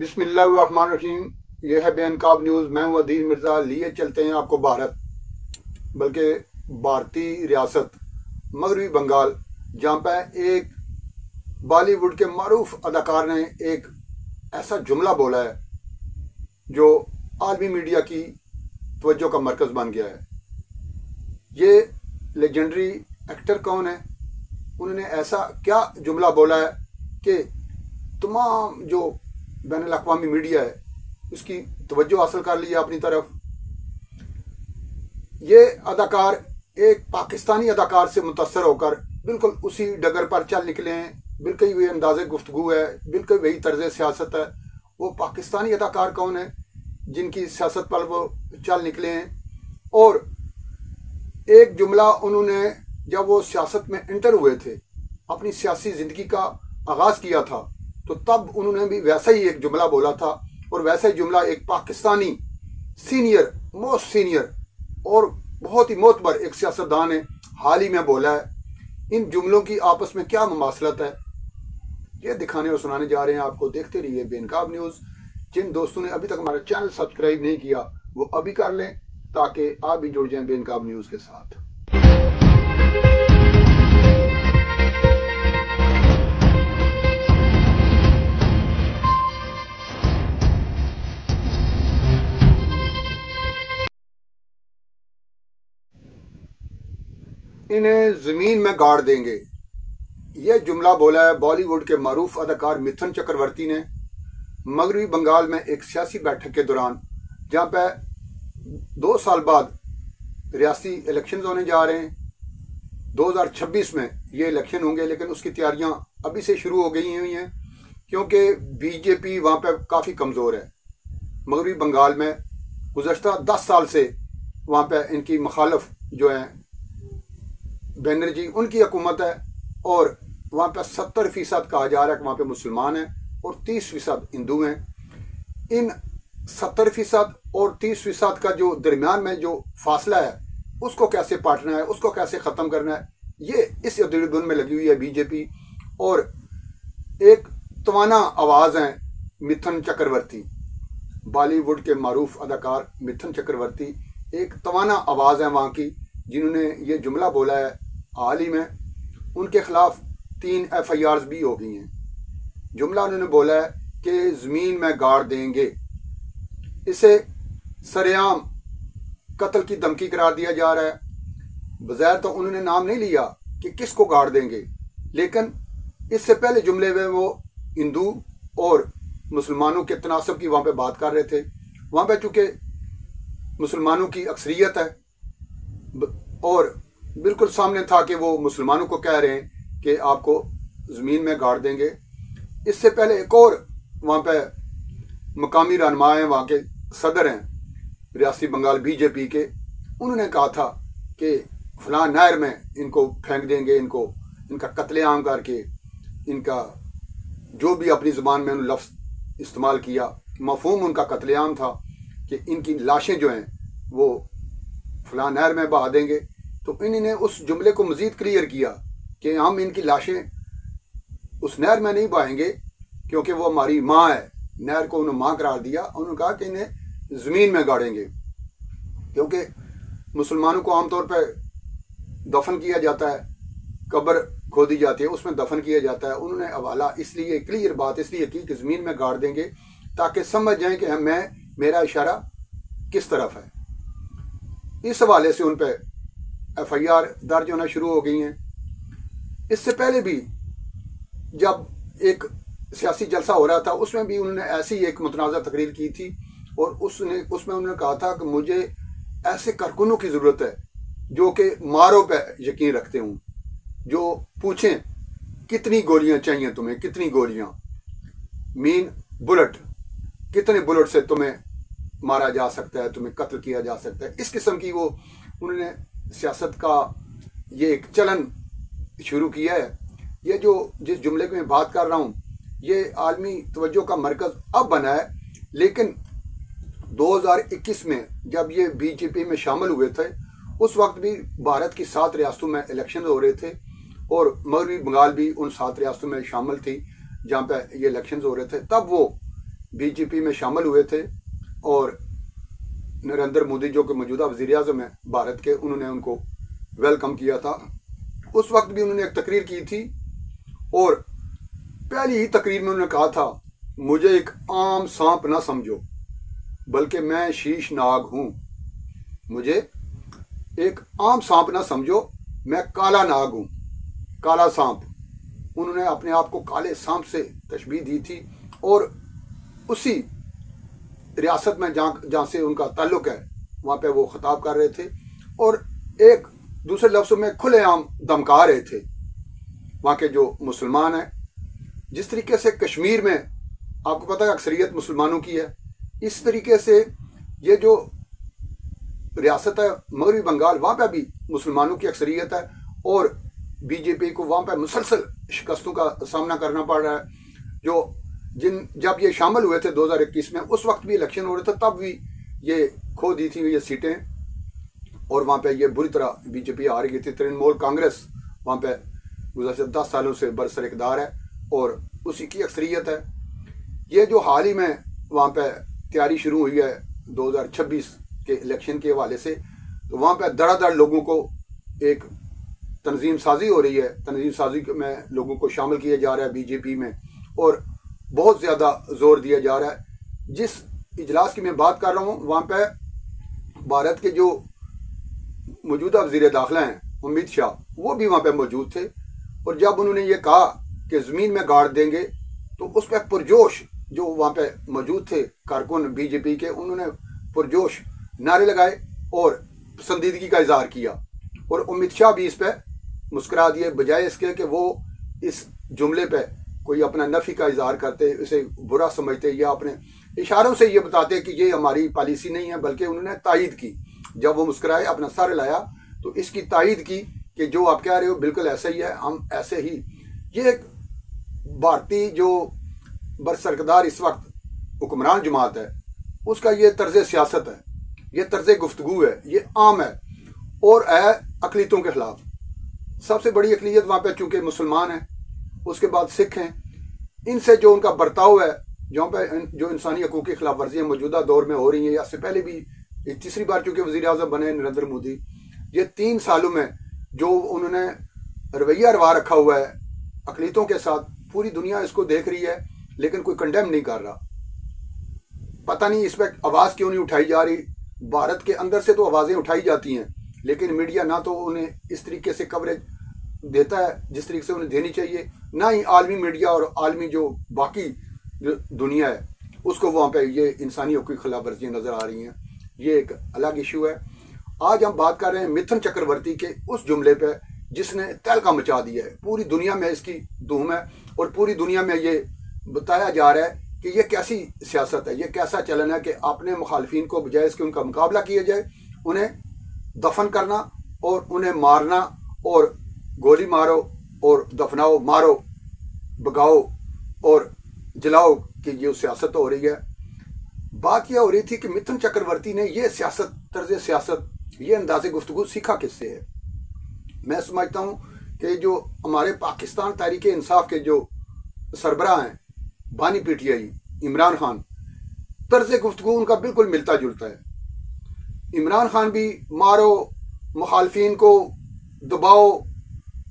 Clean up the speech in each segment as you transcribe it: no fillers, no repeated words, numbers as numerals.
बिस्मिल्लाहिर्रहमानिर्रहीम। ये है बेनकाब न्यूज़। मैं हूं अदील मिर्ज़ा। लिए चलते हैं आपको भारत, बल्कि भारतीय रियासत मगरबी बंगाल, जहाँ पर एक बॉलीवुड के मारूफ अदाकार ने एक ऐसा जुमला बोला है जो आलमी मीडिया की तवज्जो का मरकज़ बन गया है। ये लेजेंडरी एक्टर कौन है? उन्होंने ऐसा क्या जुमला बोला है कि तमाम जो बैनुल अक़वामी मीडिया है उसकी तवज्जो हासिल कर ली है अपनी तरफ। ये अदाकार एक पाकिस्तानी अदाकार से मुतासर होकर बिल्कुल उसी डगर पर चल निकले हैं। बिल्कुल वही अंदाज़े गुफ्तगू है, बिल्कुल वही तर्ज सियासत है। वो पाकिस्तानी अदाकार कौन है जिनकी सियासत पर वो चल निकले हैं? और एक जुमला उन्होंने जब वो सियासत में एंटर हुए थे, अपनी सियासी ज़िंदगी का आगाज़ किया था, तो तब उन्होंने भी वैसा ही एक जुमला बोला था। और वैसा ही जुमला एक पाकिस्तानी मोस्ट सीनियर और बहुत ही मोतबर एक सियासतदान ने हाल ही में बोला है। इन जुमलों की आपस में क्या मुमासलत है, ये दिखाने और सुनाने जा रहे हैं आपको। देखते रहिए बेनकाब न्यूज़। जिन दोस्तों ने अभी तक हमारा चैनल सब्सक्राइब नहीं किया वो अभी कर लें, ताकि आप भी जुड़ जाएं बेनकाब न्यूज़ के साथ। इन्हें जमीन में गाड़ देंगे, यह जुमला बोला है बॉलीवुड के मारूफ अदाकार मिथुन चक्रवर्ती ने मगरबी बंगाल में एक सियासी बैठक के दौरान, जहां पर 2 साल बाद रियासी इलेक्शन होने जा रहे हैं। 2026 में ये इलेक्शन होंगे, लेकिन उसकी तैयारियां अभी से शुरू हो गई हुई हैं, क्योंकि बीजेपी वहां पर काफ़ी कमज़ोर है। मगरबी बंगाल में गुज़श्ता 10 साल से वहां पर इनकी मुखालफ जो है बनर्जी, उनकी हुकूमत है। और वहाँ पर 70% कहा जा रहा है कि वहाँ पे मुसलमान हैं और 30% हिंदू हैं। इन 70% और 30% का जो दरमियान में जो फासला है, उसको कैसे पाटना है, उसको कैसे ख़त्म करना है, ये इस उद्दुन में लगी हुई है बीजेपी। और एक तवाना आवाज़ है मिथुन चक्रवर्ती, बॉलीवुड के मारूफ अदाकार मिथुन चक्रवर्ती एक तवाना आवाज़ है वहाँ की, जिन्होंने ये जुमला बोला है। हाल ही में उनके खिलाफ 3 FIRs भी हो गई हैं। जुमला उन्होंने बोला है कि ज़मीन में गाड़ देंगे। इसे सरेआम कत्ल की धमकी करार दिया जा रहा है। बज़ाहिर तो उन्होंने नाम नहीं लिया कि किसको गाड़ देंगे, लेकिन इससे पहले जुमले में वो हिंदू और मुसलमानों के तनासब की वहाँ पे बात कर रहे थे। वहाँ पे चूँकि मुसलमानों की अक्सरियत है और बिल्कुल सामने था कि वो मुसलमानों को कह रहे हैं कि आपको ज़मीन में गाड़ देंगे। इससे पहले एक और वहाँ पे मकामी रहनुमा हैं, वहाँ के सदर हैं रियासी बंगाल बीजेपी के, उन्होंने कहा था कि फलां नहर में इनको फेंक देंगे, इनका कत्लेआम करके, इनका जो भी अपनी ज़ुबान में उन्होंने लफ्ज़ इस्तेमाल किया, मफ़हूम उनका कत्लेआम था कि इनकी लाशें जो हैं वो फलां नहर में बहा देंगे। तो इन्होंने उस जुमले को मज़ीद क्लियर किया कि हम इनकी लाशें उस नहर में नहीं बहाएंगे, क्योंकि वो हमारी माँ है। नहर को उन्होंने माँ करार दिया। उन्होंने कहा कि इन्हें ज़मीन में गाड़ेंगे, क्योंकि मुसलमानों को आमतौर पर दफन किया जाता है, कब्र खोदी जाती है, उसमें दफन किया जाता है। उन्होंने हवाला इसलिए क्लियर बात इसलिए की कि ज़मीन में गाड़ देंगे, ताकि समझ जाएं कि मेरा इशारा किस तरफ है। इस हवाले से उन पर FIR दर्ज होना शुरू हो गई हैं। इससे पहले भी जब एक सियासी जलसा हो रहा था, उसमें भी उन्होंने ऐसी एक मुतनाज़ा तकरीर की थी, और उसमें उन्होंने कहा था कि मुझे ऐसे कारकुनों की ज़रूरत है जो कि मारों पर यकीन रखते हों, जो पूछें कितनी गोलियां चाहिए तुम्हें, कितनी गोलियां, मीन बुलेट, कितने बुलेट से तुम्हें मारा जा सकता है, तुम्हें कत्ल किया जा सकता है। इस किस्म की वो उन्होंने सियासत का ये एक चलन शुरू किया है। ये जो जिस जुमले की मैं बात कर रहा हूँ, ये आलमी तवज्जो का मरकज़ अब बना है, लेकिन 2021 में जब ये बीजेपी में शामिल हुए थे, उस वक्त भी भारत की 7 रियासतों में इलेक्शन हो रहे थे, और मगरबी बंगाल भी उन 7 रियासतों में शामिल थी जहाँ पे ये इलेक्शन हो रहे थे। तब वो बीजेपी में शामिल हुए थे और नरेंद्र मोदी जो कि मौजूदा वज़ीर आज़म है भारत के, उन्होंने उनको वेलकम किया था। उस वक्त भी उन्होंने एक तकरीर की थी और पहली ही तकरीर में उन्होंने कहा था, मुझे एक आम सांप ना समझो बल्कि मैं शीश नाग हूँ। मुझे एक आम सांप ना समझो, मैं काला नाग हूँ, काला सांप। उन्होंने अपने आप को काले सांप से तशबीह दी थी और उसी रियासत में जहाँ से उनका ताल्लुक है वहाँ पे वो खिताब कर रहे थे और एक दूसरे लफ्ज़ों में खुलेआम धमका रहे थे वहाँ के जो मुसलमान हैं। जिस तरीके से कश्मीर में आपको पता है अक्सरियत मुसलमानों की है, इस तरीके से ये जो रियासत है मगरबी बंगाल, वहाँ पे भी मुसलमानों की अक्सरियत है और बीजेपी को वहाँ पे मुसलसल शिकस्तों का सामना करना पड़ रहा है। जब ये शामिल हुए थे 2021 में, उस वक्त भी इलेक्शन हो रहे थे, तब भी ये खो दी थी ये सीटें और वहाँ पे ये बुरी तरह बीजेपी हार गई थी। तृणमूल कांग्रेस वहाँ पे गुज़श्ता 10 सालों से बरसर इक़्तिदार है और उसी की अक्सरियत है। ये जो हाल ही में वहाँ पे तैयारी शुरू हुई है 2026 के इलेक्शन के हवाले से, तो वहाँ पे धड़ाधड़ लोगों को एक तंजीम साजी हो रही है। तंजीम साजी में लोगों को शामिल किया जा रहा है बीजेपी में और बहुत ज़्यादा जोर दिया जा रहा है। जिस इजलास की मैं बात कर रहा हूँ वहाँ पे भारत के जो मौजूदा वज़ीर दाखिला हैं अमित शाह, वो भी वहाँ पे मौजूद थे और जब उन्होंने ये कहा कि ज़मीन में गाड़ देंगे तो उस पर पुरजोश जो वहाँ पे मौजूद थे कारकुन बीजेपी के, उन्होंने पुरजोश नारे लगाए और पसंदीदगी का इजहार किया और अमित शाह भी इस पर मुस्कुरा दिए, बजाय इसके कि वो इस जुमले पे कोई अपना नफ़ी का इजहार करते, इसे बुरा समझते या अपने इशारों से ये बताते कि ये हमारी पॉलिसी नहीं है, बल्कि उन्होंने तायद की। जब वो मुस्कुराए, अपना सर लाया, तो इसकी तायद की कि जो आप कह रहे हो बिल्कुल ऐसा ही है, हम ऐसे ही। ये एक भारतीय जो बरसरकदार इस वक्त हुक्मरान जमात है उसका ये तर्ज सियासत है, ये तर्ज गुफ्तगू है, ये आम है और है अकलीतों के खिलाफ। सबसे बड़ी अकलीत वहाँ पे चूँकि मुसलमान है, उसके बाद सिख हैं। इनसे जो उनका बर्ताव है, जहाँ पे जो इंसानी हकूक़ की खिलाफ वर्जियाँ मौजूदा दौर में हो रही हैं, या इससे पहले भी तीसरी बार चूँकि वज़ीर आज़म बने नरेंद्र मोदी, ये 3 सालों में जो उन्होंने रवैया रवा रखा हुआ है अकलीतों के साथ, पूरी दुनिया इसको देख रही है लेकिन कोई कंडेम नहीं कर रहा। पता नहीं इस पर आवाज़ क्यों नहीं उठाई जा रही। भारत के अंदर से तो आवाज़ें उठाई जाती हैं लेकिन मीडिया ना तो उन्हें इस तरीके से कवरेज देता है जिस तरीके से उन्हें देनी चाहिए, ना ही आलमी मीडिया और आलमी जो बाकी जो दुनिया है उसको वहाँ पे ये इंसानी हकूक़ की खिलाफ वर्जियाँ नज़र आ रही हैं। ये एक अलग इशू है। आज हम बात कर रहे हैं मिथुन चक्रवर्ती के उस जुमले पे जिसने तहलका मचा दिया है। पूरी दुनिया में इसकी धूम है और पूरी दुनिया में ये बताया जा रहा है कि ये कैसी सियासत है, ये कैसा चलन है कि अपने मुखालफिन को बजाय इसके उनका मुकाबला किया जाए, उन्हें दफन करना और उन्हें मारना और गोली मारो और दफनाओ, मारो, भगाओ और जलाओ कि ये सियासत हो रही है। बात यह हो रही थी कि मिथुन चक्रवर्ती ने ये सियासत, तर्ज सियासत, ये अंदाज़े गुफ्तगू सीखा किससे है। मैं समझता हूँ कि जो हमारे पाकिस्तान तहरीक इंसाफ के जो सरबराह हैं बानी पीटीआई इमरान खान, तर्ज गुफ्तगू उनका बिल्कुल मिलता जुलता है। इमरान खान भी मारो, मुखालफिन को दबाओ,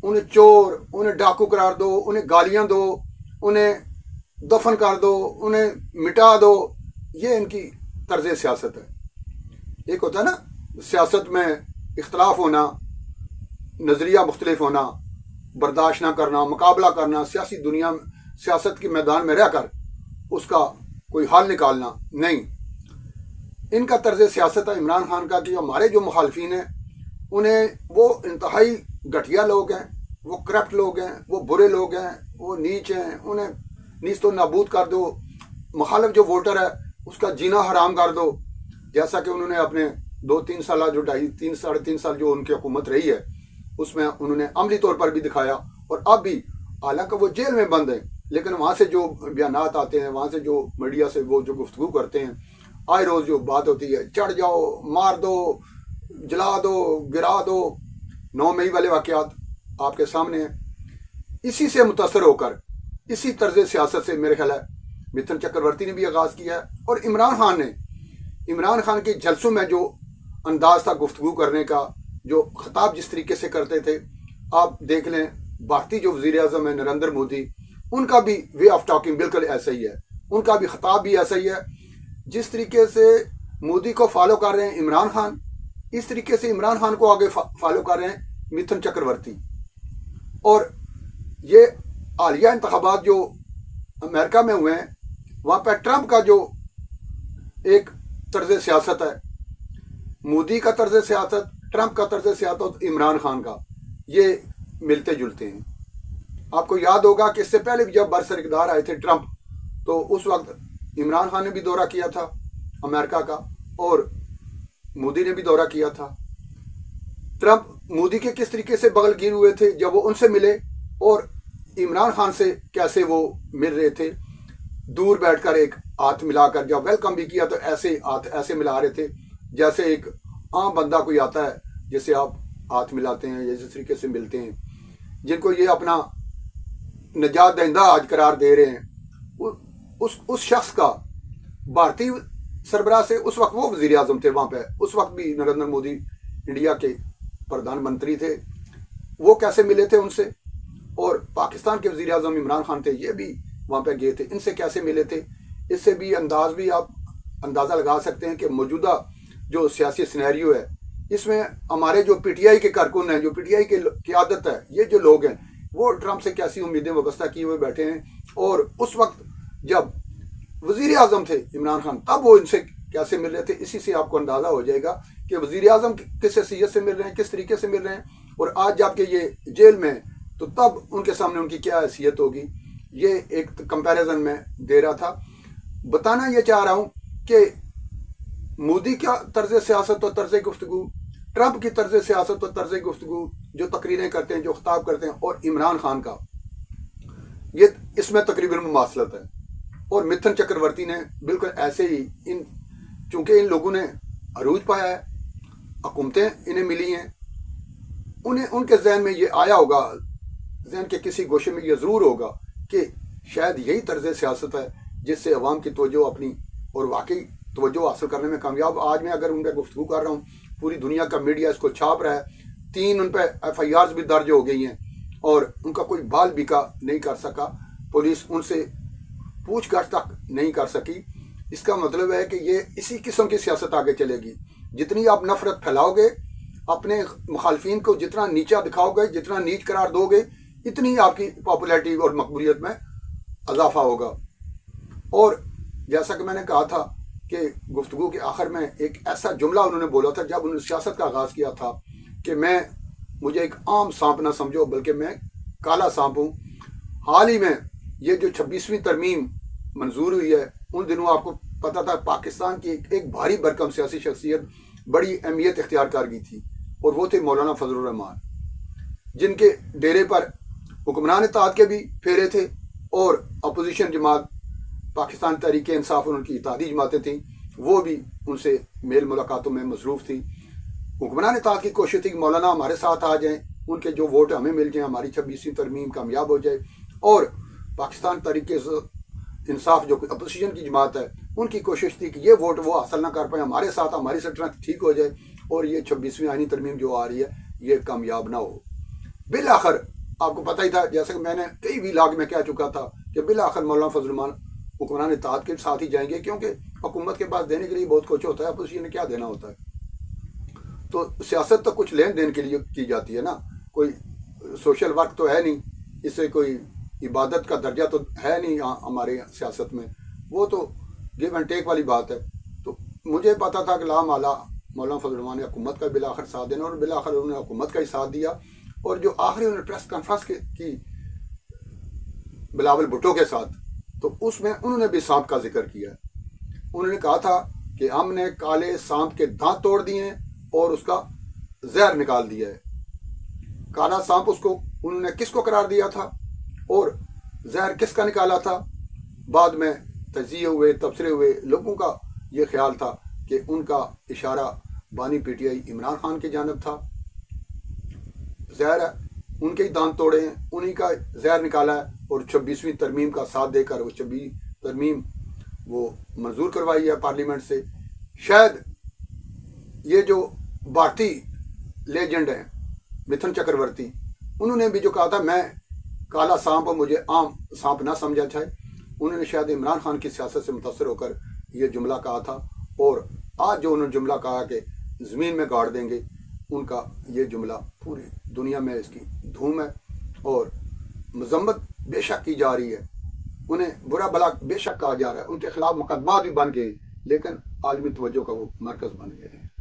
उन्हें चोर, उन्हें डाकू करार दो, उन्हें गालियाँ दो, उन्हें दफन कर दो, उन्हें मिटा दो, ये इनकी तर्ज सियासत है। एक होता है ना सियासत में इख्तलाफ होना, नज़रिया मुख्तलिफ होना, बर्दाश्त ना करना, मुकाबला करना, सियासी दुनिया में सियासत के मैदान में रहकर उसका कोई हल निकालना नहीं। इनका तर्ज सियासत है इमरान खान का कि हमारे जो मुखालफिन हैं उन्हें, वो इंतहाई घटिया लोग हैं, वो करप्ट लोग हैं, वो बुरे लोग हैं, वो नीच हैं, उन्हें नीच तो नाबूद कर दो। मुखालिफ जो वोटर है उसका जीना हराम कर दो, जैसा कि उन्होंने अपने 2-3 साल जो 2.5 साढ़े 3 साल जो उनकी हुकूमत रही है उसमें उन्होंने अमली तौर पर भी दिखाया। और अब भी हालांकि वो जेल में बंद है लेकिन वहाँ से जो बयानात आते हैं, वहाँ से जो मीडिया से वो जो गुफ्तगू करते हैं, आए रोज़ जो बात होती है, चढ़ जाओ, मार दो, जला दो, गिरा दो, 9 मई वाले वाक़यात आपके सामने हैं। इसी से मुतासर होकर, इसी तर्ज सियासत से मेरे ख्याल है मिथुन चक्रवर्ती ने भी आगाज़ किया है। और इमरान खान के जलसों में जो अंदाज था गुफ्तगू करने का, जो खिताब जिस तरीके से करते थे, आप देख लें भारतीय जो वज़ीर आज़म है नरेंद्र मोदी, उनका भी वे ऑफ टॉकिंग बिल्कुल ऐसा ही है, उनका भी खिताब भी ऐसा ही है। जिस तरीके से मोदी को फॉलो कर रहे हैं इमरान खान, इस तरीके से इमरान खान को आगे फॉलो कर रहे हैं मिथुन चक्रवर्ती। और ये हालिया इंतखाबात जो अमेरिका में हुए हैं, वहाँ पर ट्रंप का जो एक तर्ज सियासत है, मोदी का तर्ज सियासत, ट्रंप का तर्ज सियासत, इमरान खान का, ये मिलते जुलते हैं। आपको याद होगा कि इससे पहले भी जब बरसर आए थे ट्रंप, तो उस वक्त इमरान खान ने भी दौरा किया था अमेरिका का और मोदी ने भी दौरा किया था। ट्रंप मोदी के किस तरीके से बगलगीर हुए थे जब वो उनसे मिले, और इमरान खान से कैसे वो मिल रहे थे, दूर बैठकर एक हाथ मिलाकर, जब वेलकम भी किया तो ऐसे हाथ ऐसे मिला रहे थे जैसे एक आम बंदा कोई आता है जैसे आप हाथ मिलाते हैं, जिस तरीके से मिलते हैं, जिनको ये अपना निजात दहिंदा आज करार दे रहे हैं। उस शख्स का भारतीय सरबराह से, उस वक्त वो वजीर आजम थे वहाँ पे, उस वक्त भी नरेंद्र मोदी इंडिया के प्रधानमंत्री थे, वो कैसे मिले थे उनसे, और पाकिस्तान के वजीर आजम इमरान खान थे, ये भी वहाँ पे गए थे, इनसे कैसे मिले थे। इससे भी आप अंदाज़ा लगा सकते हैं कि मौजूदा जो सियासी सिनेरियो है, इसमें हमारे जो पीटीआई के कारकुन हैं, जो पीटीआई की क़यादत है, ये जो लोग हैं, वो ट्रंप से कैसी उम्मीदें वाबस्ता किए हुए बैठे हैं। और उस वक्त जब वजीर आजम थे इमरान खान, तब वो इनसे कैसे मिल रहे थे। इसी से आपको अंदाज़ा हो जाएगा कि वजीर आजम किस हैसियत से मिल रहे हैं, किस तरीके से मिल रहे हैं, और आज जबकि ये जेल में, तो तब उनके सामने उनकी क्या हैसियत होगी। ये एक कंपैरिजन में दे रहा था। बताना ये चाह रहा हूँ कि मोदी का तर्ज सियासत और तर्ज गुफ्तगू, ट्रंप की तर्ज सियासत और तर्ज गुफ्तगू, जो तकरीरें करते हैं, जो खिताब करते हैं, और इमरान खान का, ये इसमें तकरीबन मुमासलत है। और मिथुन चक्रवर्ती ने बिल्कुल ऐसे ही, चूंकि इन लोगों ने अरूज पाया है, हुकूमतें इन्हें मिली हैं, उन्हें उनके जहन में ये आया होगा, जहन के किसी गोशे में ये ज़रूर होगा कि शायद यही तर्ज सियासत है जिससे अवाम की तवज्जो अपनी और वाकई तवज्जो हासिल करने में कामयाब। आज मैं अगर उन पर गुफ्तगू कर रहा हूँ, पूरी दुनिया का मीडिया इसको छाप रहा है, 3 उन पर FIRs भी दर्ज हो गई हैं और उनका कोई बाल बिका नहीं कर सका, पुलिस उनसे पूछताछ तक नहीं कर सकी। इसका मतलब है कि ये इसी किस्म की सियासत आगे चलेगी। जितनी आप नफरत फैलाओगे, अपने मुखालफिन को जितना नीचा दिखाओगे, जितना नीच करार दोगे, इतनी आपकी पॉपुलैरिटी और मकबूलियत में इजाफा होगा। और जैसा कि मैंने कहा था कि गुफ्तगू के आखिर में एक ऐसा जुमला उन्होंने बोला था जब उन्होंने सियासत का आगाज़ किया था कि मुझे एक आम सांप ना समझो, बल्कि मैं काला सांप हूँ। हाल ही में ये जो 26वीं तरमीम मंजूर हुई है, उन दिनों आपको पता था पाकिस्तान की एक भारी भरकम सियासी शख्सियत बड़ी अहमियत इख्तियार कर गई थी, और वो थे मौलाना फजलुर रहमान, जिनके डेरे पर हुक्मरान इत्तेहाद के भी फेरे थे और अपोजिशन जमात पाकिस्तान तहरीक इंसाफ और उनकी इत्तेहादी जमातें थीं, वो भी उनसे मेल मुलाकातों में मसरूफ़ थी। हुक्मरान इत्तेहाद की कोशिश थी कि मौलाना हमारे साथ आ जाएं, उनके जो वोट हमें मिल जाएं, हमारी 26वीं तरमीम कामयाब हो जाए, और पाकिस्तान तहरीक इंसाफ जो अपोजिशन की जमात है, उनकी कोशिश थी कि ये वोट वो हासिल ना कर पाए, हमारे साथ हमारी सल्तनत ठीक हो जाए और ये 26वीं आईनी तरमीम जो आ रही है ये कामयाब ना हो। बिल आखिर आपको पता ही था, जैसे कि मैंने कई व्लॉग में कह चुका था कि बिल आखिर मौलाना फजलुर रहमान हुक्मरान इत्तेहाद के साथ ही जाएंगे, क्योंकि हुकूमत के पास देने के लिए बहुत कुछ होता है, अपोजिशन ने क्या देना होता है। तो सियासत तो कुछ लेन देन के लिए की जाती है ना, कोई सोशल वर्क तो है नहीं, इससे कोई इबादत का दर्जा तो है नहीं हमारे सियासत में, वो तो गिव एंड टेक वाली बात है। तो मुझे पता था कि मौलाना फजलुर रहमान ने हुकूमत का बिल आखिर साथ देना, और बिल आखिर उन्होंने हुकूमत का ही साथ दिया। और जो आखिरी उन्होंने प्रेस कॉन्फ्रेंस की बिलावल भुट्टो के साथ, तो उसमें उन्होंने भी सांप का जिक्र किया। उन्होंने कहा था कि हमने काले सांप के दांत तोड़ दिए हैं और उसका जहर निकाल दिया है। काला सांप उसको उन्होंने किसको करार दिया था और जहर किसका निकाला था, बाद में तजिए हुए, तबसरे हुए, लोगों का ये ख्याल था कि उनका इशारा बानी पीटीआई इमरान खान की जानब था। जहर है, उनके ही दांत तोड़े हैं, उन्हीं का जहर निकाला है और 26वीं तरमीम का साथ देकर वो तरमीम वो मंजूर करवाई है पार्लियामेंट से। शायद ये जो भारतीय लेजेंड हैं मिथुन चक्रवर्ती, उन्होंने भी जो कहा था मैं काला सांप और मुझे आम सांप ना समझा जाए, उन्होंने शायद इमरान खान की सियासत से मुतासर होकर ये जुमला कहा था। और आज जो उन्होंने जुमला कहा कि ज़मीन में गाड़ देंगे, उनका ये जुमला पूरी दुनिया में इसकी धूम है और मजम्मत बेशक की जा रही है, उन्हें बुरा भला बेशक कहा जा रहा है, उनके खिलाफ मुकदमा भी बन गए, लेकिन आलमी तवज्जो का वो मरकज़ बन गए हैं।